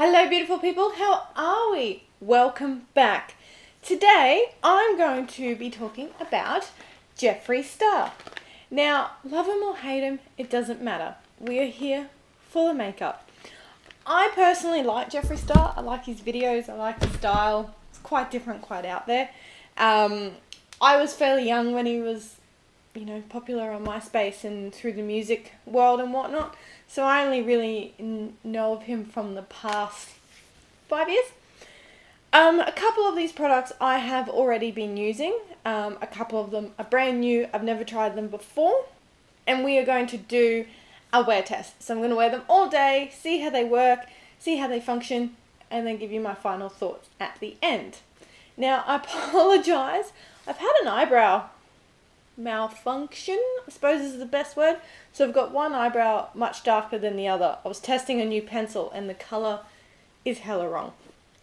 Hello beautiful people, how are we? Welcome back. Today I'm going to be talking about Jeffree Star. Now, love him or hate him, it doesn't matter. We are here for the makeup. I personally like Jeffree Star. I like his videos, I like his style. It's quite different, quite out there. I was fairly young when he was, popular on MySpace and through the music world and whatnot. So I only really know of him from the past 5 years. A couple of these products I have already been using. A couple of them are brand new. I've never tried them before. And we are going to do a wear test. So I'm going to wear them all day, see how they work, see how they function, and then give you my final thoughts at the end. Now, I apologise. I've had an eyebrow malfunction, I suppose is the best word. So I've got one eyebrow much darker than the other. I was testing a new pencil and the colour is hella wrong.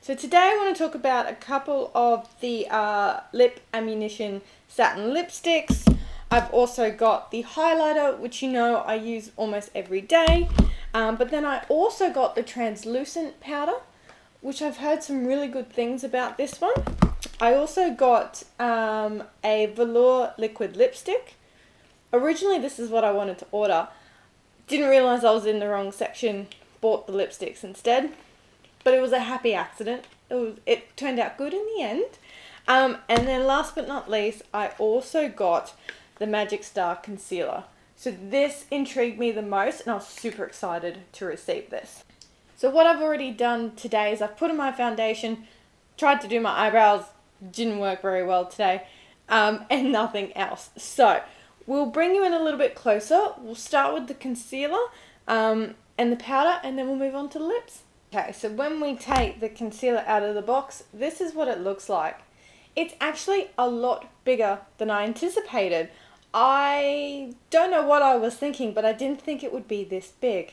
So today I want to talk about a couple of the Lip Ammunition satin lipsticks. I've also got the highlighter, which I use almost every day. But then I also got the Translucentn powder, which I've heard some really good things about this one. I also got a Velour liquid lipstick. Originally this is what I wanted to order. Didn't realise I was in the wrong section. Bought the lipsticks instead. But it was a happy accident. It turned out good in the end. And then last but not least, I also got the Magic Star concealer. So this intrigued me the most and I was super excited to receive this. So what I've already done today is I've put on my foundation, tried to do my eyebrows, didn't work very well today, and nothing else. So we'll bring you in a little bit closer. We'll start with the concealer and the powder, and then we'll move on to the lips. Okay, so when we take the concealer out of the box, this is what it looks like. It's actually a lot bigger than I anticipated. I don't know what I was thinking, but I didn't think it would be this big.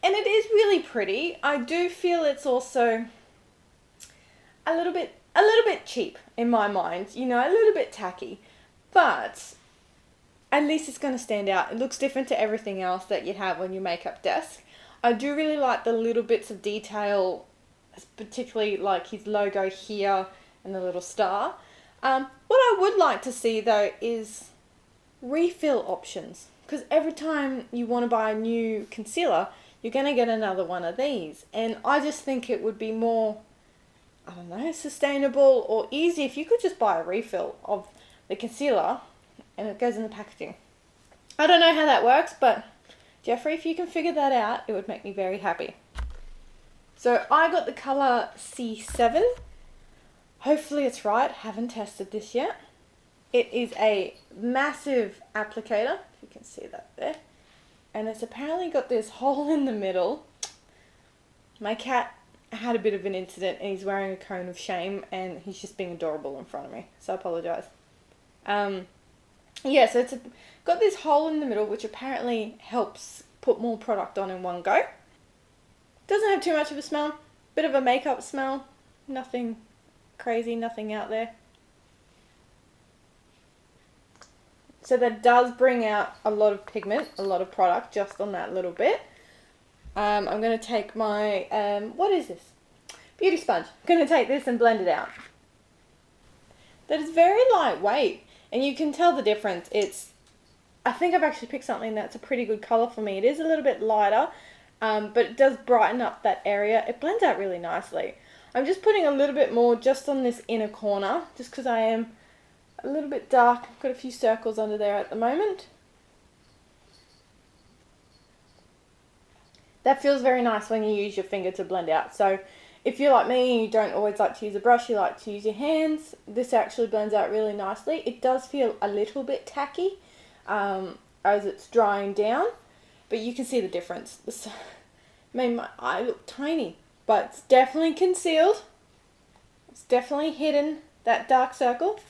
And it is really pretty. I do feel it's also a little bit cheap in my mind, a little bit tacky, but at least it's going to stand out. It looks different to everything else that you have on your makeup desk. I do really like the little bits of detail, particularly like his logo here and the little star. What I would like to see though is refill options, because every time you want to buy a new concealer, you're going to get another one of these. And I just think it would be more, sustainable or easy if you could just buy a refill of the concealer and it goes in the packaging. I don't know how that works, but Jeffree, if you can figure that out, it would make me very happy. So I got the colour C7. Hopefully it's right. Haven't tested this yet. It is a massive applicator, if you can see that there. And it's apparently got this hole in the middle. My cat had a bit of an incident and he's wearing a cone of shame and he's just being adorable in front of me. So I apologise. So it's got this hole in the middle which apparently helps put more product on in one go. Doesn't have too much of a smell. Bit of a makeup smell. Nothing crazy, nothing out there. So that does bring out a lot of pigment, a lot of product just on that little bit. I'm going to take my, what is this? Beauty sponge. I'm going to take this and blend it out. That is very lightweight and you can tell the difference. I think I've actually picked something that's a pretty good colour for me. It is a little bit lighter, but it does brighten up that area. It blends out really nicely. I'm just putting a little bit more just on this inner corner, just because I am a little bit dark. I've got a few circles under there at the moment. That feels very nice when you use your finger to blend out. So if you're like me and you don't always like to use a brush, you like to use your hands, this actually blends out really nicely. It does feel a little bit tacky as it's drying down, but you can see the difference. My eye look tiny, but it's definitely concealed. It's definitely hidden that dark circle.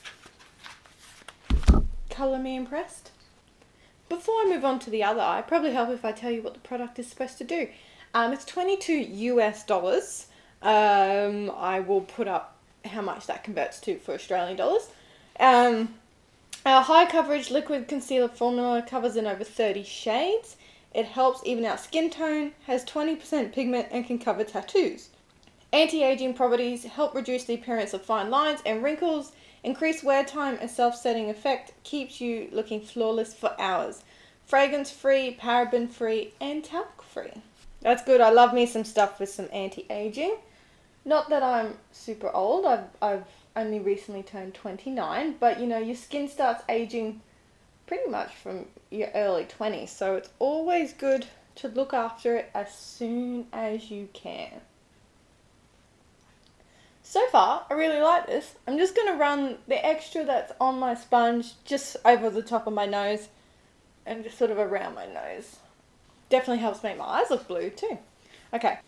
Colour me impressed. Before I move on to the other eye, probably help if I tell you what the product is supposed to do. It's $22 US. I will put up how much that converts to for Australian dollars. Our high coverage liquid concealer formula covers in over 30 shades. It helps even out skin tone, has 20% pigment and can cover tattoos. Anti-aging properties help reduce the appearance of fine lines and wrinkles. Increased wear time and self-setting effect keeps you looking flawless for hours. Fragrance-free, paraben-free, and talc-free. That's good. I love me some stuff with some anti-aging. Not that I'm super old. I've only recently turned 29, but you know, your skin starts aging pretty much from your early 20s, so it's always good to look after it as soon as you can. So far, I really like this. I'm just going to run the extra that's on my sponge just over the top of my nose and just sort of around my nose. Definitely helps make my eyes look blue too. Okay,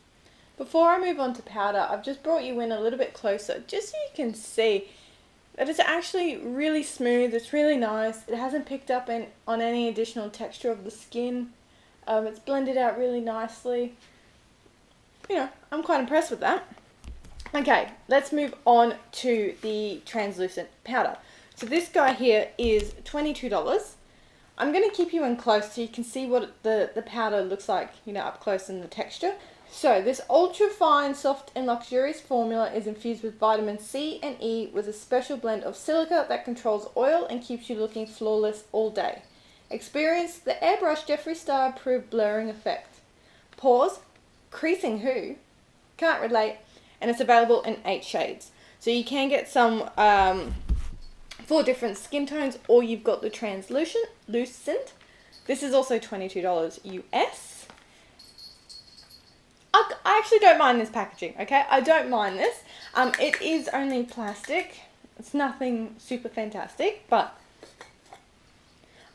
before I move on to powder, I've just brought you in a little bit closer just so you can see that it's actually really smooth. It's really nice. It hasn't picked up on any additional texture of the skin. It's blended out really nicely. You know, I'm quite impressed with that. Okay, let's move on to the translucent powder. So this guy here is $22. I'm going to keep you in close so you can see what the powder looks like, you know, up close in the texture. So this ultra fine, soft and luxurious formula is infused with vitamin C and E with a special blend of silica that controls oil and keeps you looking flawless all day. Experience the airbrush Jeffree Star approved blurring effect. Pores, creasing who? Can't relate. And it's available in 8 shades. So you can get some 4 different skin tones, or you've got the Translucent. This is also $22 US. I actually don't mind this packaging, okay? I don't mind this. It is only plastic. It's nothing super fantastic, but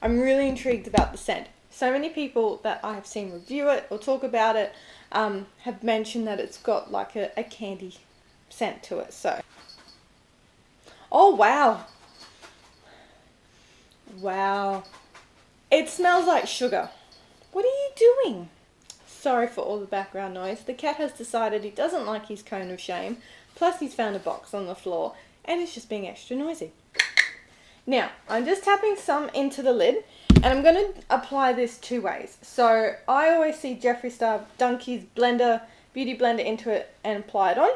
I'm really intrigued about the scent. So many people that I have seen review it or talk about it have mentioned that it's got like a candy scent to it. So, oh wow. Wow. It smells like sugar. What are you doing? Sorry for all the background noise. The cat has decided he doesn't like his cone of shame. Plus he's found a box on the floor and it's just being extra noisy. Now, I'm just tapping some into the lid and I'm going to apply this 2 ways. So I always see Jeffree Star dunk his beauty blender into it and apply it on.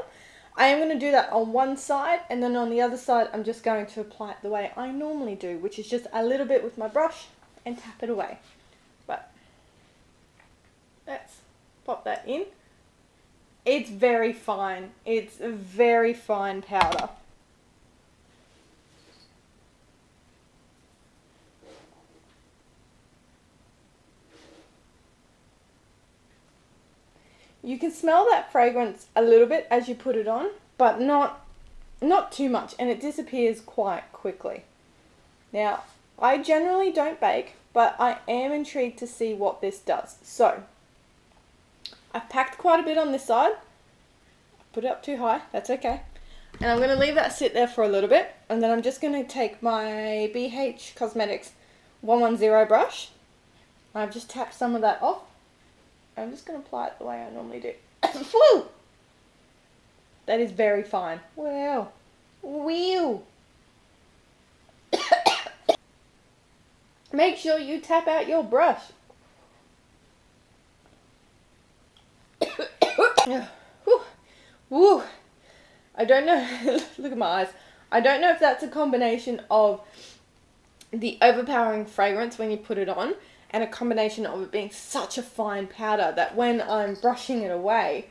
I am going to do that on one side, and then on the other side I'm just going to apply it the way I normally do, which is just a little bit with my brush and tap it away. But let's pop that in. It's very fine. It's a very fine powder. You can smell that fragrance a little bit as you put it on, but not too much, and it disappears quite quickly. Now, I generally don't bake, but I am intrigued to see what this does. So, I've packed quite a bit on this side. Put it up too high, that's okay. And I'm going to leave that sit there for a little bit, and then I'm just going to take my BH Cosmetics 110 brush. I've just tapped some of that off. I'm just going to apply it the way I normally do. Woo! That is very fine. Wow. Whew. Make sure you tap out your brush. Woo. I don't know. Look at my eyes. I don't know if that's a combination of the overpowering fragrance when you put it on, and a combination of it being such a fine powder that when I'm brushing it away,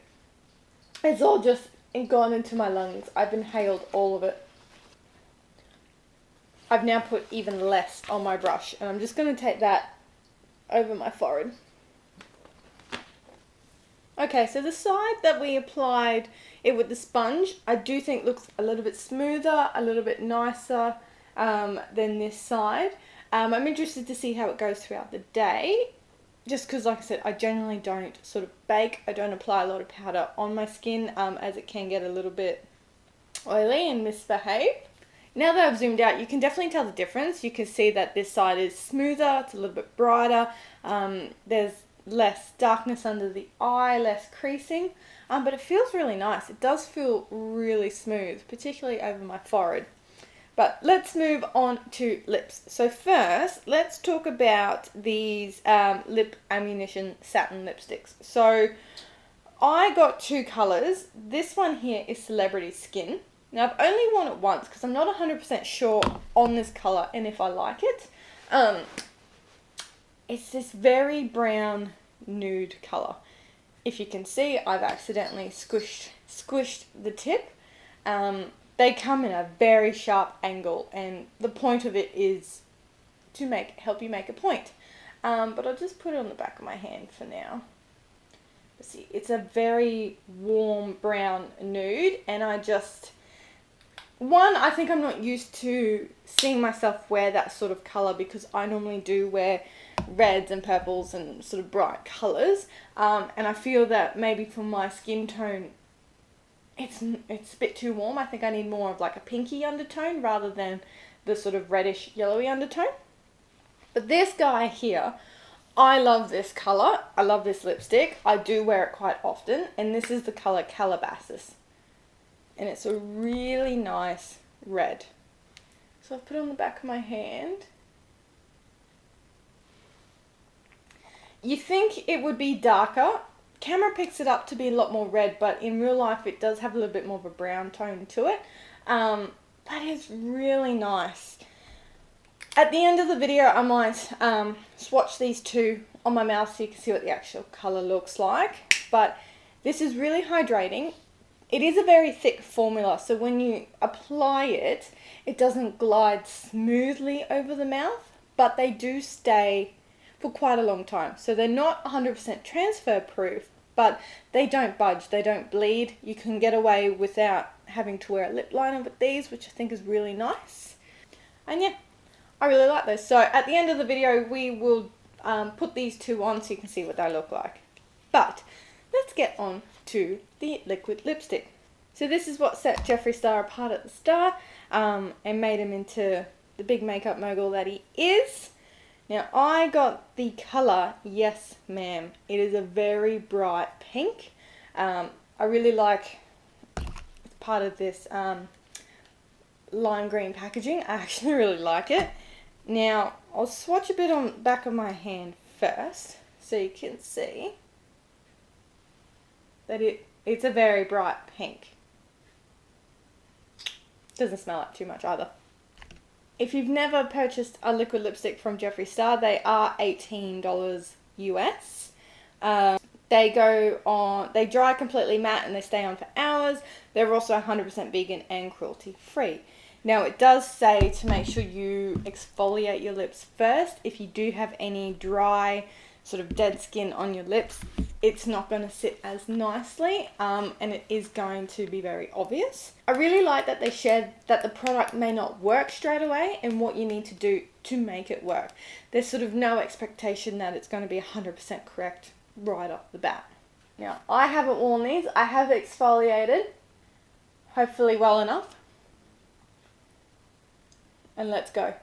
it's all just gone into my lungs. I've inhaled all of it. I've now put even less on my brush, and I'm just going to take that over my forehead. Okay, so the side that we applied it with the sponge, I do think looks a little bit smoother, a little bit nicer than this side. I'm interested to see how it goes throughout the day, just because, like I said, I generally don't sort of bake. I don't apply a lot of powder on my skin, as it can get a little bit oily and misbehave. Now that I've zoomed out, you can definitely tell the difference. You can see that this side is smoother, it's a little bit brighter, there's less darkness under the eye, less creasing, but it feels really nice. It does feel really smooth, particularly over my forehead. But let's move on to lips. So first, let's talk about these Lip Ammunition satin lipsticks. So I got two colours. This one here is Celebrity Skin. Now, I've only worn it once because I'm not 100% sure on this colour and if I like it. It's this very brown nude colour. If you can see, I've accidentally squished the tip. They come in a very sharp angle, and the point of it is to help you make a point. But I'll just put it on the back of my hand for now. See, it's a very warm brown nude, and I think I'm not used to seeing myself wear that sort of colour because I normally do wear reds and purples and sort of bright colours, and I feel that maybe for my skin tone it's a bit too warm. I think I need more of like a pinky undertone rather than the sort of reddish yellowy undertone. But this guy here, I love this colour. I love this lipstick. I do wear it quite often, and this is the colour Calabasas. And it's a really nice red. So I've put it on the back of my hand. You think it would be darker. Camera picks it up to be a lot more red, but in real life it does have a little bit more of a brown tone to it. But it's really nice. At the end of the video, I might swatch these two on my mouth so you can see what the actual colour looks like. But this is really hydrating. It is a very thick formula, so when you apply it, it doesn't glide smoothly over the mouth, but they do stay for quite a long time. So they're not 100% transfer proof, but they don't budge, they don't bleed. You can get away without having to wear a lip liner with these, which I think is really nice. And yeah, I really like those. So at the end of the video, we will put these two on so you can see what they look like. But let's get on to the liquid lipstick. So this is what set Jeffree Star apart at the start and made him into the big makeup mogul that he is. Now I got the colour Yes Ma'am. It is a very bright pink. I really like part of this lime green packaging. I actually really like it. Now I'll swatch a bit on the back of my hand first so you can see that it's a very bright pink. Doesn't smell like too much either. If you've never purchased a liquid lipstick from Jeffree Star, they are $18 US. They dry completely matte and they stay on for hours. They're also 100% vegan and cruelty free. Now it does say to make sure you exfoliate your lips first. If you do have any dry sort of dead skin on your lips, it's not going to sit as nicely and it is going to be very obvious. I really like that they shared that the product may not work straight away and what you need to do to make it work. There's sort of no expectation that it's going to be 100% correct right off the bat. Now I haven't worn these. I have exfoliated, hopefully well enough. And let's go.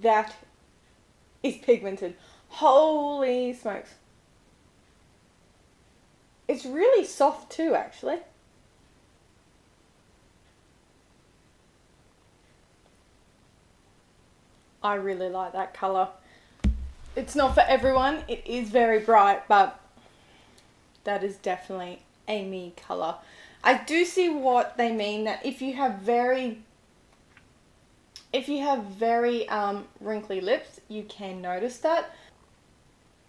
That is pigmented. Holy smokes. It's really soft too, actually. I really like that colour. It's not for everyone. It is very bright, but that is definitely a me colour. I do see what they mean, that if you have very wrinkly lips, you can notice that.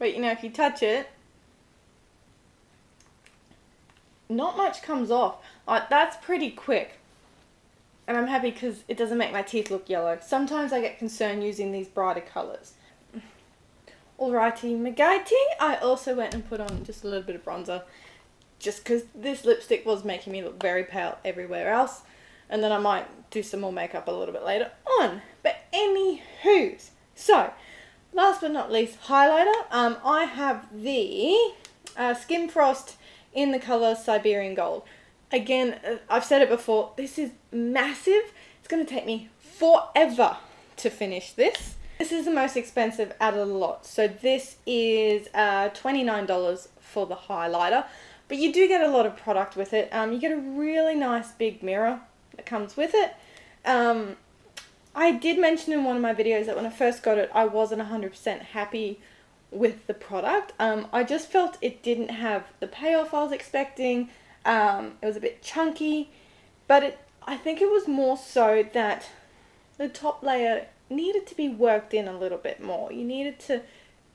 But you know, if you touch it, not much comes off. That's pretty quick. And I'm happy because it doesn't make my teeth look yellow. Sometimes I get concerned using these brighter colours. Alrighty, McGighty. I also went and put on just a little bit of bronzer, just because this lipstick was making me look very pale everywhere else. And then I might do some more makeup a little bit later on. But anywho's, so last but not least, highlighter. I have the Skin Frost in the colour Siberian Gold. Again, I've said it before, this is massive. It's going to take me forever to finish this. This is the most expensive out of the lot. So this is $29 for the highlighter. But you do get a lot of product with it. You get a really nice big mirror that comes with it. I I did mention in one of my videos that when I first got it, I wasn't 100% happy with the product. I just felt it didn't have the payoff I was expecting. It was a bit chunky, but I think it was more so that the top layer needed to be worked in a little bit more. You needed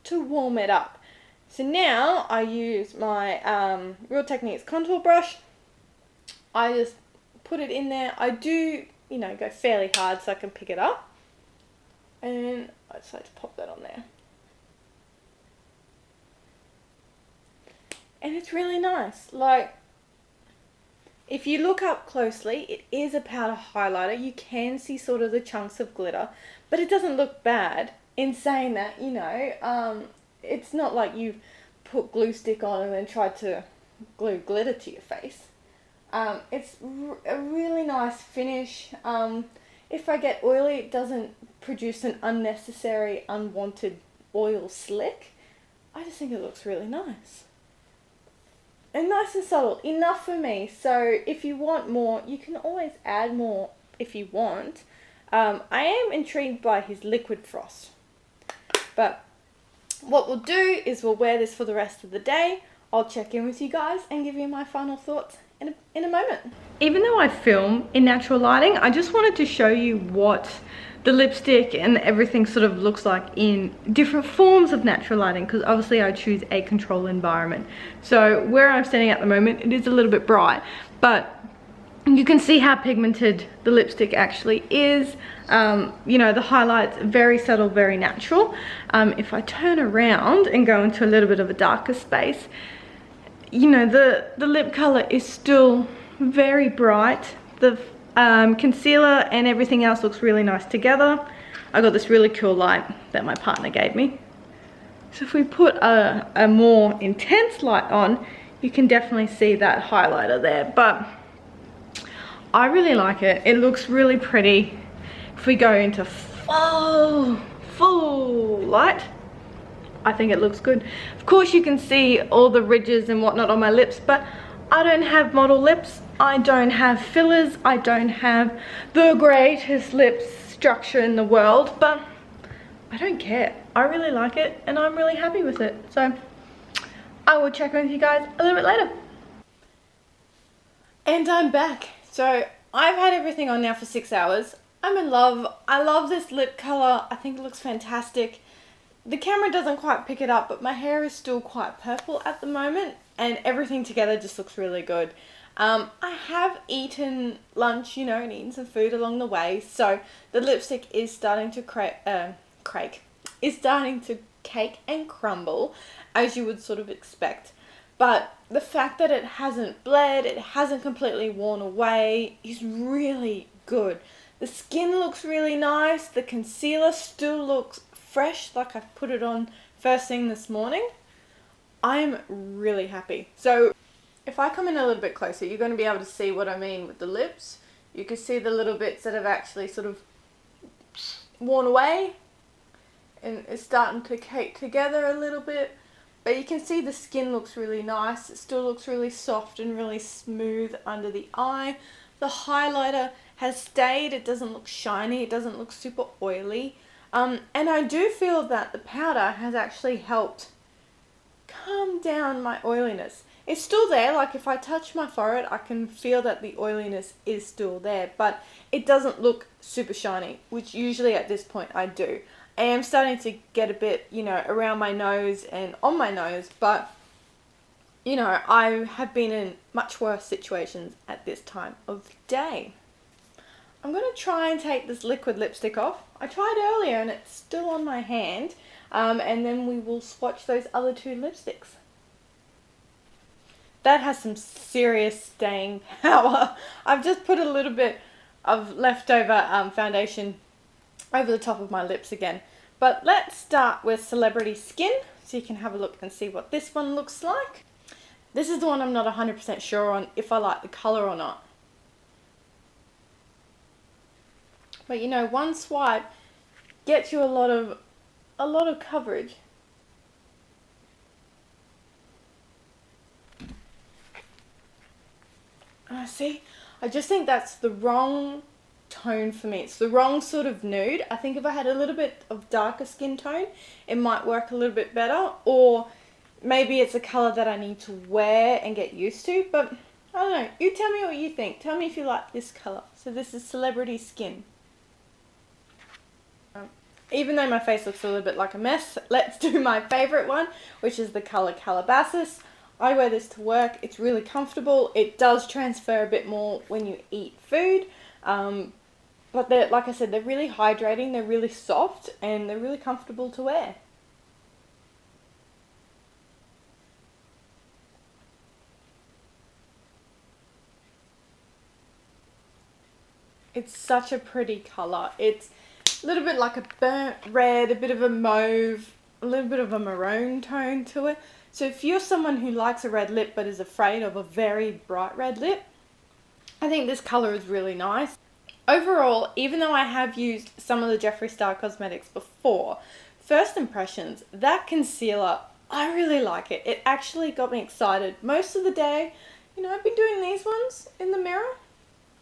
to warm it up. So now I use my Real Techniques contour brush. I just put it in there. I do, you know, go fairly hard so I can pick it up. And I just like to pop that on there. And it's really nice. Like, if you look up closely, it is a powder highlighter. You can see sort of the chunks of glitter, but it doesn't look bad. In saying that, you know, it's not like you've put glue stick on and then tried to glue glitter to your face. It's a really nice finish. If I get oily, it doesn't produce an unnecessary, unwanted oil slick. I just think it looks really nice. And nice and subtle, enough for me. So if you want more, you can always add more if you want. I am intrigued by his liquid frost. But what we'll do is we'll wear this for the rest of the day. I'll check in with you guys and give you my final thoughts in a moment. Even though I film in natural lighting, I just wanted to show you what the lipstick and everything sort of looks like in different forms of natural lighting, because obviously I choose a control environment. So where I'm standing at the moment, it is a little bit bright, but you can see how pigmented the lipstick actually is. You know, the highlights very subtle, very natural. If I turn around and go into a little bit of a darker space, you know, the lip color is still very bright. The concealer and everything else looks really nice together. I got this really cool light that my partner gave me. So if we put a more intense light on, you can definitely see that highlighter there. But I really like it. It looks really pretty. If we go into full light, I think it looks good. Of course you can see all the ridges and whatnot on my lips, but I don't have model lips. I don't have fillers. I don't have the greatest lip structure in the world, but I don't care. I really like it and I'm really happy with it. So I will check in with you guys a little bit later. And I'm back. So I've had everything on now for 6 hours. I'm in love. I love this lip color. I think it looks fantastic. The camera doesn't quite pick it up, but my hair is still quite purple at the moment, and everything together just looks really good. I have eaten lunch, you know, and eaten some food along the way, so the lipstick is starting to cake and crumble, as you would sort of expect. But the fact that it hasn't bled, it hasn't completely worn away, is really good. The skin looks really nice. The concealer still looks fresh, like I put it on first thing this morning. I'm really happy. So if I come in a little bit closer, you're going to be able to see what I mean with the lips. You can see the little bits that have actually sort of worn away and it's starting to cake together a little bit. But you can see the skin looks really nice. It still looks really soft and really smooth under the eye. The highlighter has stayed. It doesn't look shiny. It doesn't look super oily. And I do feel that the powder has actually helped calm down my oiliness. It's still there. Like if I touch my forehead, I can feel that the oiliness is still there. But it doesn't look super shiny, which usually at this point I do. I am starting to get a bit, you know, around my nose and on my nose, but, you know, I have been in much worse situations at this time of day. I'm going to try and take this liquid lipstick off. I tried earlier and it's still on my hand, and then we will swatch those other two lipsticks. That has some serious staying power. I've just put a little bit of leftover foundation over the top of my lips again. But let's start with Celebrity Skin, so you can have a look and see what this one looks like. This is the one I'm not 100% sure on if I like the colour or not. But you know, one swipe gets you a lot of coverage. See, I just think that's the wrong tone for me. It's the wrong sort of nude. I think if I had a little bit of darker skin tone, it might work a little bit better, or maybe it's a colour that I need to wear and get used to, but I don't know. You tell me what you think. Tell me if you like this colour. So this is Celebrity Skin. Even though my face looks a little bit like a mess, let's do my favourite one, which is the colour Calabasas. I wear this to work. It's really comfortable. It does transfer a bit more when you eat food. But they're, like I said, they're really hydrating, they're really soft, and they're really comfortable to wear. It's such a pretty colour. It's a little bit like a burnt red, a bit of a mauve, a little bit of a maroon tone to it. So if you're someone who likes a red lip but is afraid of a very bright red lip, I think this colour is really nice. Overall, even though I have used some of the Jeffree Star cosmetics before, first impressions, that concealer, I really like it. It actually got me excited. Most of the day, I've been doing these ones in the mirror.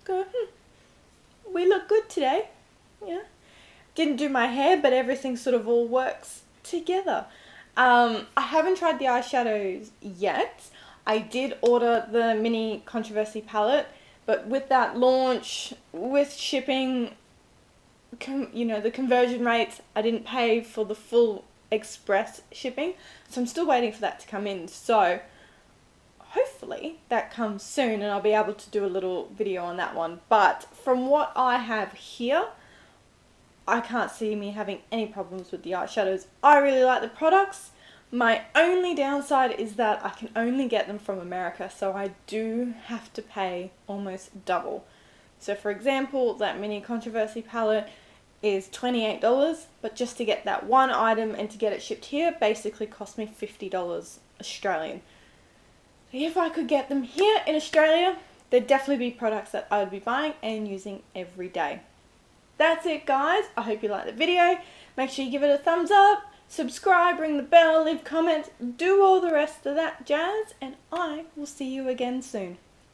Go, we look good today. Yeah. Didn't do my hair, but everything sort of all works together. I haven't tried the eyeshadows yet. I did order the mini Controversy palette, but with that launch, with shipping, the conversion rates, I didn't pay for the full express shipping, so I'm still waiting for that to come in. So hopefully that comes soon and I'll be able to do a little video on that one. But from what I have here, I can't see me having any problems with the eyeshadows. I really like the products. My only downside is that I can only get them from America, so I do have to pay almost double. So for example, that mini Controversy palette is $28, but just to get that one item and to get it shipped here basically cost me $50 Australian. If I could get them here in Australia, there'd definitely be products that I would be buying and using every day. That's it, guys. I hope you liked the video. Make sure you give it a thumbs up, subscribe, ring the bell, leave comments, do all the rest of that jazz, and I will see you again soon.